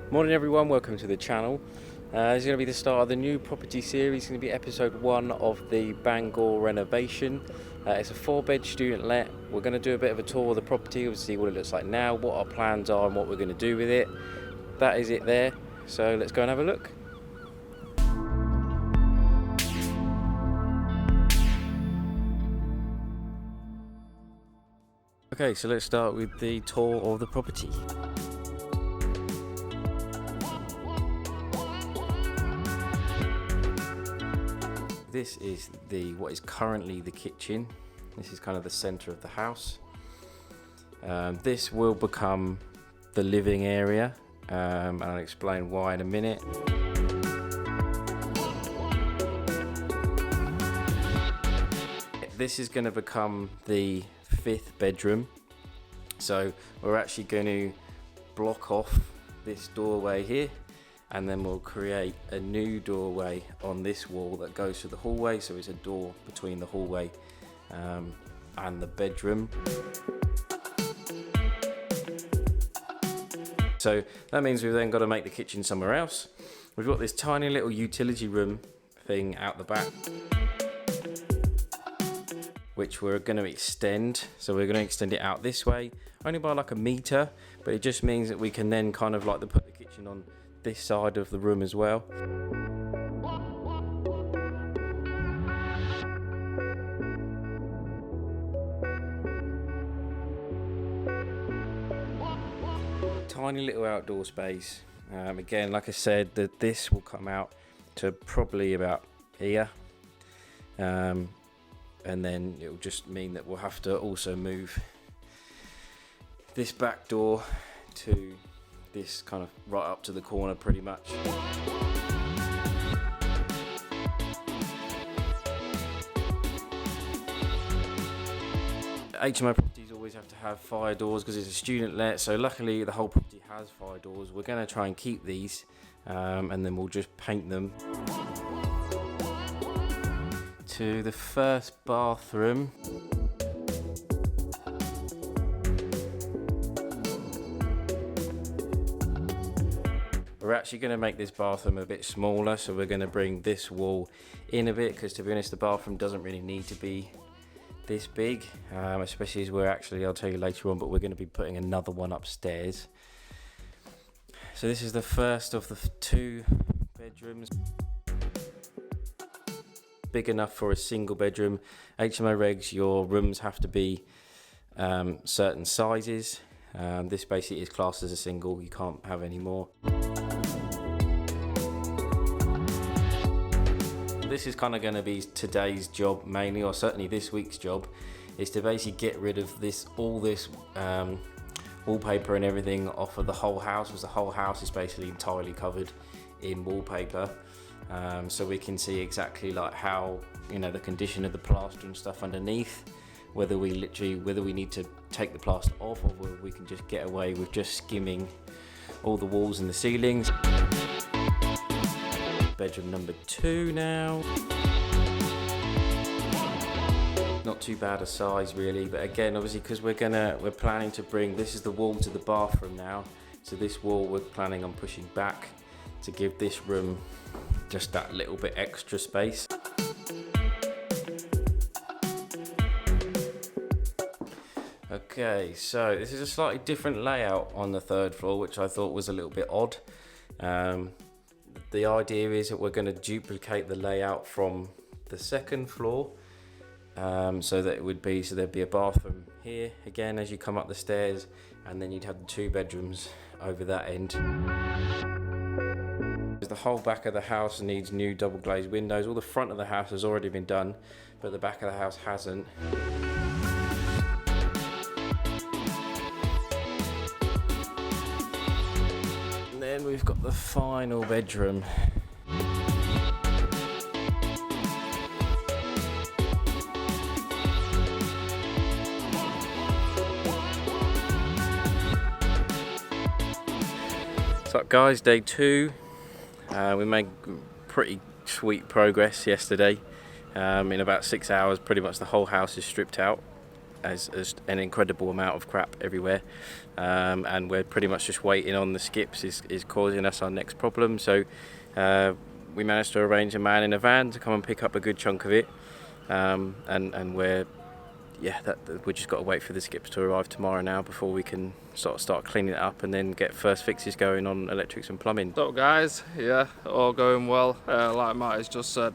Morning everyone, welcome to the channel. This is going to be the start of the new property series. It's going to be episode 1 of the Bangor renovation. It's a 4-bed student let. We're going to do a bit of a tour of the property, we'll see what it looks like now, what our plans are and what we're going to do with it. That is it there, so let's go and have a look. Okay, so let's start with the tour of the property. This is what is currently the kitchen. This is kind of the center of the house. This will become the living area, and I'll explain why in a minute. This is going to become the 5th bedroom. So we're actually going to block off this doorway here, and then we'll create a new doorway on this wall that goes to the hallway, so it's a door between the hallway and the bedroom. So that means we've then got to make the kitchen somewhere else. We've got this tiny little utility room thing out the back, which we're going to extend. So we're going to extend it out this way, only by like a metre, but it just means that we can then kind of like put the kitchen on this side of the room as well. Tiny little outdoor space. Again, like I said, this will come out to probably about here, and then it will just mean that we'll have to also move this back door to this kind of right up to the corner pretty much. HMO properties always have to have fire doors because it's a student let, so luckily the whole property has fire doors. We're going to try and keep these, and then we'll just paint them. To the first bathroom. We're actually going to make this bathroom a bit smaller, so we're going to bring this wall in a bit, because to be honest the bathroom doesn't really need to be this big, especially as I'll tell you later on, but we're going to be putting another one upstairs. So this is the first of the 2 bedrooms. Big enough for a single bedroom. HMO regs, your rooms have to be certain sizes. This basically is classed as a single, you can't have any more. This is kind of going to be today's job mainly, or certainly this week's job, is to basically get rid of all this wallpaper and everything off of the whole house, because the whole house is basically entirely covered in wallpaper. So we can see exactly like how, the condition of the plaster and stuff underneath, whether we need to take the plaster off, or whether we can just get away with just skimming all the walls and the ceilings. Bedroom number 2 now. Not too bad a size really, but again, obviously, because we're planning to bring, this is the wall to the bathroom now, so this wall we're planning on pushing back to give this room just that little bit extra space. Okay, so this is a slightly different layout on the 3rd floor, which I thought was a little bit odd. The idea is that we're going to duplicate the layout from the 2nd floor, so that there'd be a bathroom here again as you come up the stairs, and then you'd have the 2 bedrooms over that end. The whole back of the house needs new double glazed windows. All the front of the house has already been done, but the back of the house hasn't. And then we've got the final bedroom. What's up guys, day 2. We made pretty sweet progress yesterday. In about 6 hours pretty much the whole house is stripped out. as an incredible amount of crap everywhere, and we're pretty much just waiting on the skips is causing us our next problem. So we managed to arrange a man in a van to come and pick up a good chunk of it, and we just got to wait for the skips to arrive tomorrow now before we can sort of start cleaning it up and then get first fixes going on electrics and plumbing. So guys, yeah, all going well. Like Matt has just said,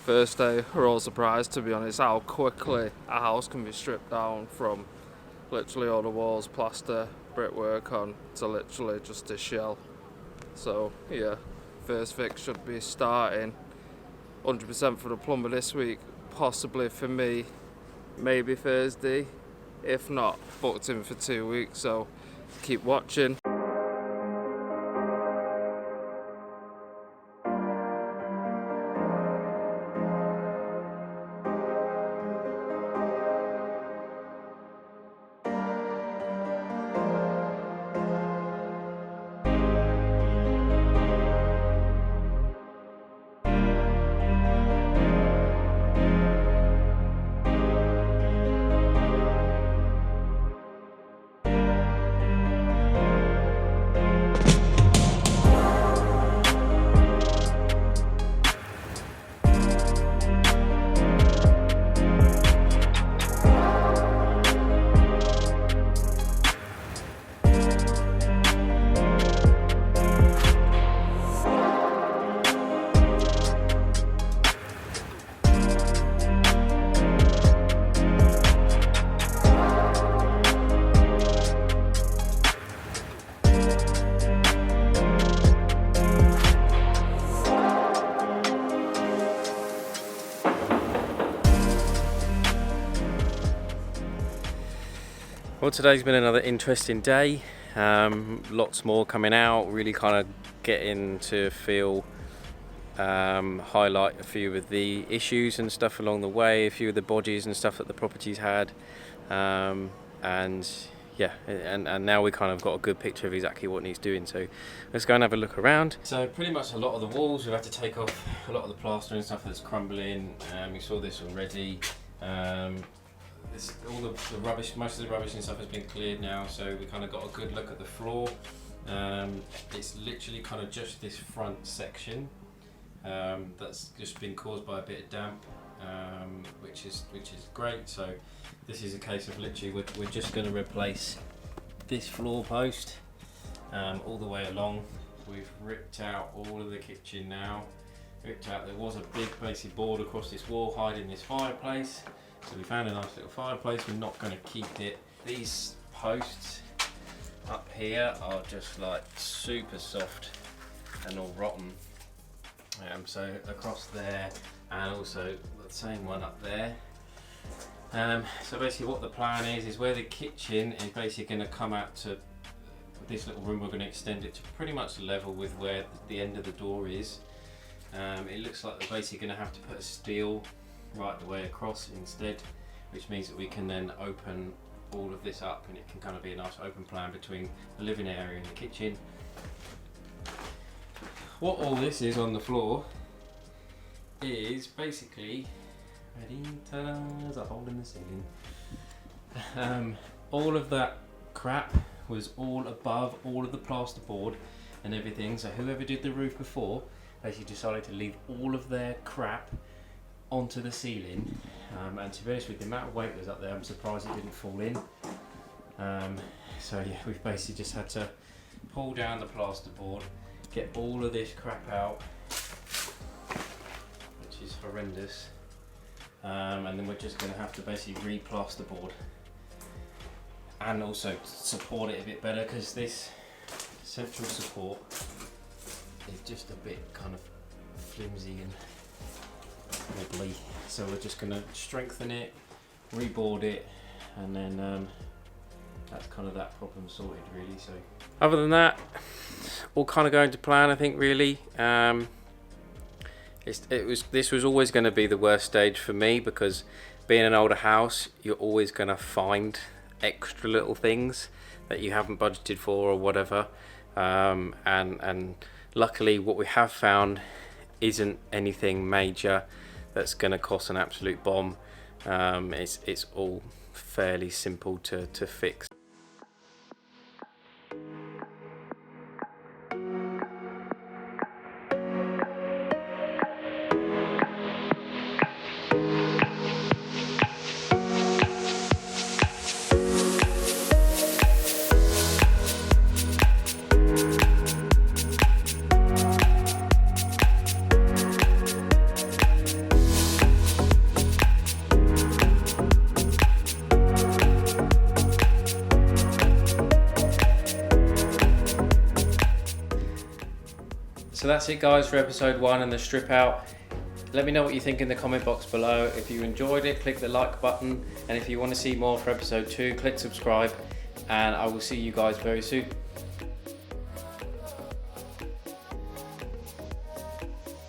first day we're all surprised, to be honest, how quickly a house can be stripped down from literally all the walls, plaster, brickwork on, to literally just a shell. So yeah, first fix should be starting 100% for the plumber this week, possibly for me maybe Thursday, if not booked in for 2 weeks, so keep watching. Well, today's been another interesting day. Lots more coming out, really kind of getting to feel, highlight a few of the issues and stuff along the way, a few of the bodges and stuff that the property's had, and now we kind of got a good picture of exactly what needs doing. So let's go and have a look around. So pretty much a lot of the walls we've had to take off, a lot of the plaster and stuff that's crumbling. You saw this already. All the rubbish, most of the rubbish and stuff has been cleared now, so we kind of got a good look at the floor. It's literally kind of just this front section that's just been caused by a bit of damp, which is great. So this is a case of literally we're just going to replace this floor post all the way along. We've ripped out all of the kitchen now. There was a big basic board across this wall hiding this fireplace. So we found a nice little fireplace. We're not going to keep it. These posts up here are just like super soft and all rotten. So across there, and also the same one up there. So basically what the plan is where the kitchen is basically going to come out to this little room, we're going to extend it to pretty much level with where the end of the door is. It looks like we're basically going to have to put a steel right the way across instead, which means that we can then open all of this up and it can kind of be a nice open plan between the living area and the kitchen. What all this is on the floor is basically there's a hole in the ceiling. All of that crap was all above all of the plasterboard and everything, so whoever did the roof before basically decided to leave all of their crap onto the ceiling, and to be honest with you, the amount of weight that was up there, I'm surprised it didn't fall in. So yeah, we've basically just had to pull down the plasterboard, get all of this crap out, which is horrendous, and then we're just going to have to basically re-plasterboard and also support it a bit better, because this central support is just a bit kind of flimsy and wobbly, so we're just going to strengthen it, reboard it, and then that's kind of that problem sorted really. So other than that, all kind of going to plan, I think, really. This was always going to be the worst stage for me, because being an older house, you're always going to find extra little things that you haven't budgeted for or whatever, and luckily what we have found isn't anything major that's going to cost an absolute bomb. It's all fairly simple to fix. So that's it guys for episode 1 and the strip out. Let me know what you think in the comment box below. If you enjoyed it, click the like button, and if you want to see more for episode 2, click subscribe, and I will see you guys very soon.